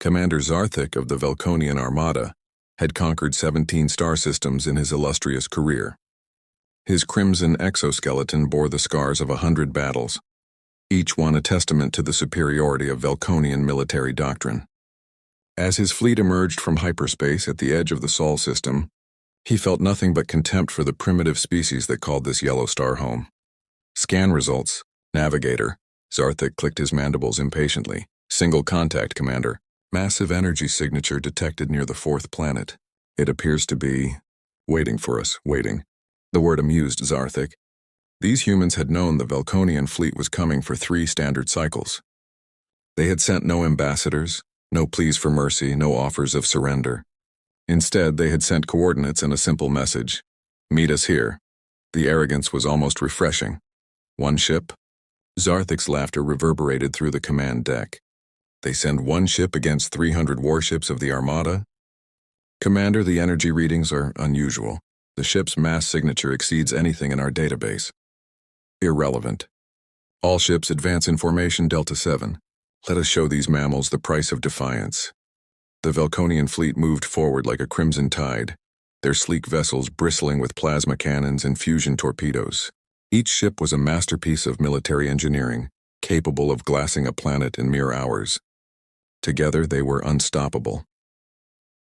Commander Zarthik of the Velconian Armada had conquered 17 star systems in his illustrious career. His crimson exoskeleton bore the scars of 100 battles, each one a testament to the superiority of Velconian military doctrine. As his fleet emerged from hyperspace at the edge of the Sol system, he felt nothing but contempt for the primitive species that called this yellow star home. Scan results. Navigator. Zarthik clicked his mandibles impatiently. Single contact, Commander. Massive energy signature detected near the fourth planet. It appears to be waiting for us, waiting. The word amused Zarthik. These humans had known the Velconian fleet was coming for 3 standard cycles. They had sent no ambassadors, no pleas for mercy, no offers of surrender. Instead, they had sent coordinates and a simple message. Meet us here. The arrogance was almost refreshing. One ship? Zarthik's laughter reverberated through the command deck. They send 1 ship against 300 warships of the Armada? Commander, the energy readings are unusual. The ship's mass signature exceeds anything in our database. Irrelevant. All ships advance in formation Delta 7. Let us show these mammals the price of defiance. The Velconian fleet moved forward like a crimson tide, their sleek vessels bristling with plasma cannons and fusion torpedoes. Each ship was a masterpiece of military engineering, capable of glassing a planet in mere hours. Together, they were unstoppable.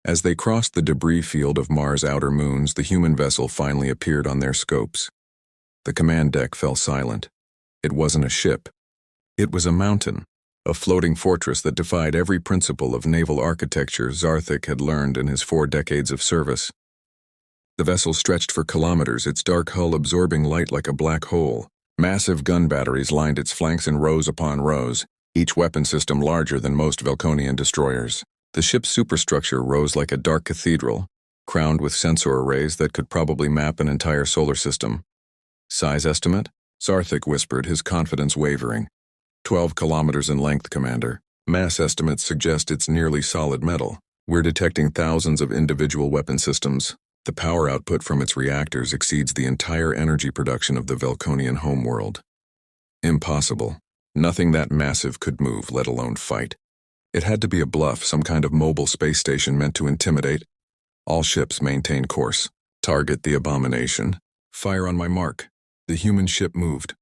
As they crossed the debris field of Mars' outer moons, the human vessel finally appeared on their scopes. The command deck fell silent. It wasn't a ship. It was a mountain, a floating fortress that defied every principle of naval architecture Zarthik had learned in his 4 decades of service. The vessel stretched for kilometers, its dark hull absorbing light like a black hole. Massive gun batteries lined its flanks in rows upon rows, each weapon system larger than most Velconian destroyers. The ship's superstructure rose like a dark cathedral, crowned with sensor arrays that could probably map an entire solar system. Size estimate? Zarthik whispered, his confidence wavering. 12 kilometers in length, Commander. Mass estimates suggest it's nearly solid metal. We're detecting thousands of individual weapon systems. The power output from its reactors exceeds the entire energy production of the Velconian homeworld. Impossible. Nothing that massive could move, let alone fight. It had to be a bluff, some kind of mobile space station meant to intimidate. All ships maintain course. Target the abomination. Fire on my mark. The human ship moved.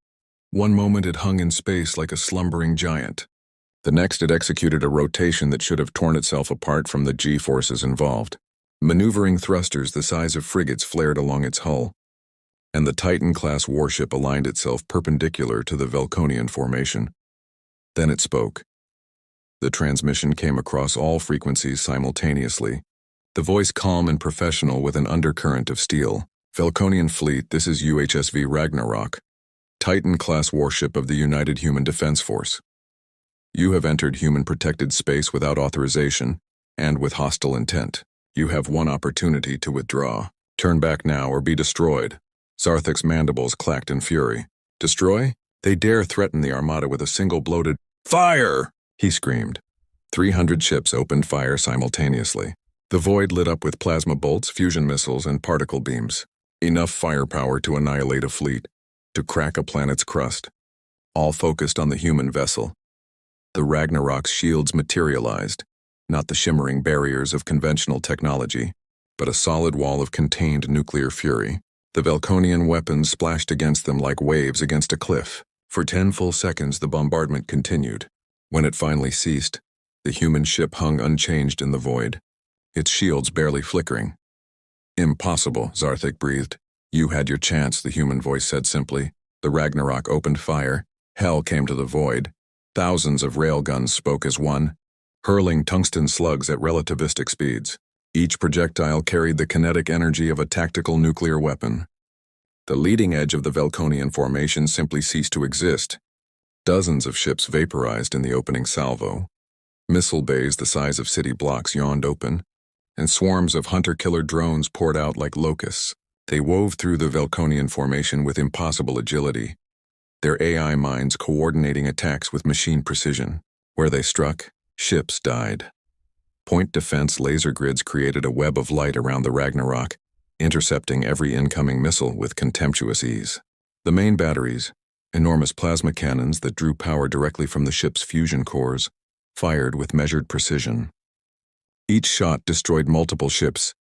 One moment it hung in space like a slumbering giant. The next it executed a rotation that should have torn itself apart from the G-forces involved. Maneuvering thrusters the size of frigates flared along its hull, and the Titan-class warship aligned itself perpendicular to the Velconian formation. Then it spoke. The transmission came across all frequencies simultaneously, the voice calm and professional with an undercurrent of steel. Velconian fleet, this is UHSV Ragnarok, Titan-class warship of the United Human Defense Force. You have entered human-protected space without authorization and with hostile intent. You have 1 opportunity to withdraw. Turn back now or be destroyed. Zarthik's mandibles clacked in fury. Destroy? They dare threaten the Armada with a single bloated fire! He screamed. 300 ships opened fire simultaneously. The void lit up with plasma bolts, fusion missiles, and particle beams. Enough firepower to annihilate a fleet, to crack a planet's crust. All focused on the human vessel. The Ragnarok's shields materialized, not the shimmering barriers of conventional technology, but a solid wall of contained nuclear fury. The Velconian weapons splashed against them like waves against a cliff. For 10 full seconds the bombardment continued. When it finally ceased, the human ship hung unchanged in the void, its shields barely flickering. Impossible, Zarthik breathed. You had your chance, the human voice said simply. The Ragnarok opened fire. Hell came to the void. Thousands of railguns spoke as one, hurling tungsten slugs at relativistic speeds. Each projectile carried the kinetic energy of a tactical nuclear weapon. The leading edge of the Velconian formation simply ceased to exist. Dozens of ships vaporized in the opening salvo. Missile bays the size of city blocks yawned open, and swarms of hunter-killer drones poured out like locusts. They wove through the Velconian formation with impossible agility, their AI minds coordinating attacks with machine precision. Where they struck, ships died. Point defense laser grids created a web of light around the Ragnarok, intercepting every incoming missile with contemptuous ease. The main batteries, enormous plasma cannons that drew power directly from the ship's fusion cores, fired with measured precision. Each shot destroyed multiple ships,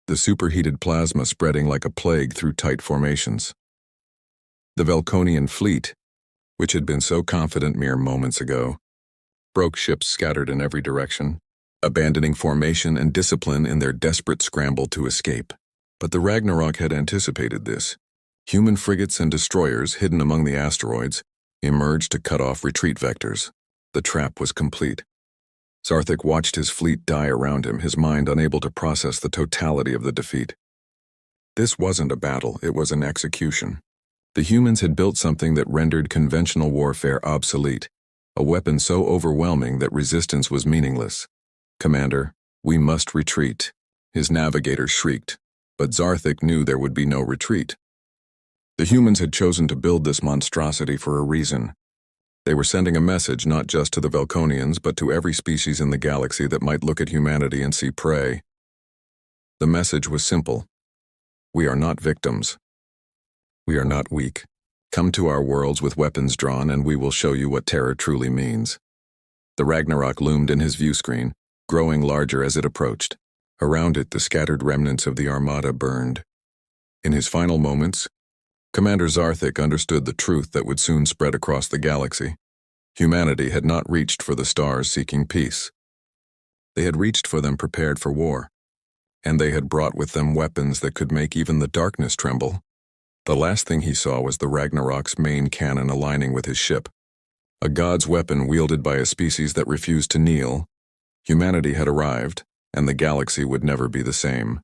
the superheated plasma spreading like a plague through tight formations. The Velconian fleet, which had been so confident mere moments ago, broke ships scattered in every direction, abandoning formation and discipline in their desperate scramble to escape. But the Ragnarok had anticipated this. Human frigates and destroyers hidden among the asteroids emerged to cut off retreat vectors. The trap was complete. Zarthik watched his fleet die around him, his mind unable to process the totality of the defeat. This wasn't a battle, it was an execution. The humans had built something that rendered conventional warfare obsolete, a weapon so overwhelming that resistance was meaningless. "Commander, we must retreat," his navigator shrieked, but Zarthik knew there would be no retreat. The humans had chosen to build this monstrosity for a reason. They were sending a message not just to the Velconians, but to every species in the galaxy that might look at humanity and see prey. The message was simple. We are not victims. We are not weak. Come to our worlds with weapons drawn, and we will show you what terror truly means. The Ragnarok loomed in his view screen, growing larger as it approached. Around it, the scattered remnants of the Armada burned. In his final moments, Commander Zarthik understood the truth that would soon spread across the galaxy. Humanity had not reached for the stars seeking peace. They had reached for them prepared for war, and they had brought with them weapons that could make even the darkness tremble. The last thing he saw was the Ragnarok's main cannon aligning with his ship. A god's weapon wielded by a species that refused to kneel. Humanity had arrived, and the galaxy would never be the same.